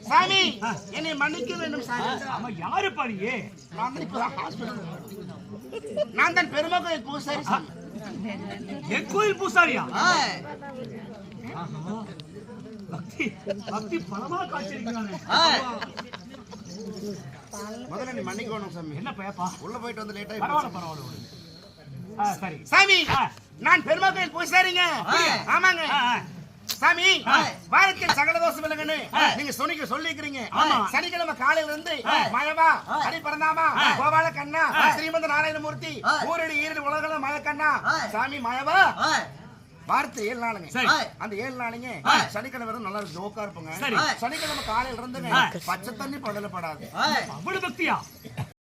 சாமி என்னை மன்னிக்க வேண்டும் சாமி. ஆமா யாரு பாருங்க? நான் தான் பெருமக்கள் பூசாரி சாமி. என் கோயில் பூசாரியா? பக்தி பக்தி பலமா காட்சிருக்கிறானே. முதல்ல நீ மன்னிக்கணும் சாமி. என்ன பயப்பா? உள்ள போயிட்டு வந்து லேட் ஆயி. பரவாயில்ல. சரி சாமி நான் பெருமக்கள் பூசாரிங்க. ஆமாங்க சாமி. வாரத்தில் சகல தோஷம் இல்லைங்கன்னு நீங்க சொன்னீங்க சொல்லிக்கிறீங்க. சனிக்கிழமை காலையில இருந்து மயவா அடி பரந்தாமா கோபால கண்ணா ஸ்ரீமந்த நாராயணமூர்த்தி ஊரடி ஈரடி உலகள மயக்கண்ணா சாமி மயவா வார்த்தை 7 நாளுங்க. அந்த 7 நாளுங்க சனிக்கிழமை வரும் நல்லா ஜோக்கா இருப்போங்க. சனிக்கிழமை காலையில இருந்துங்க பச்சை தண்ணி படல படாது. அவ்வளவு பக்தியா?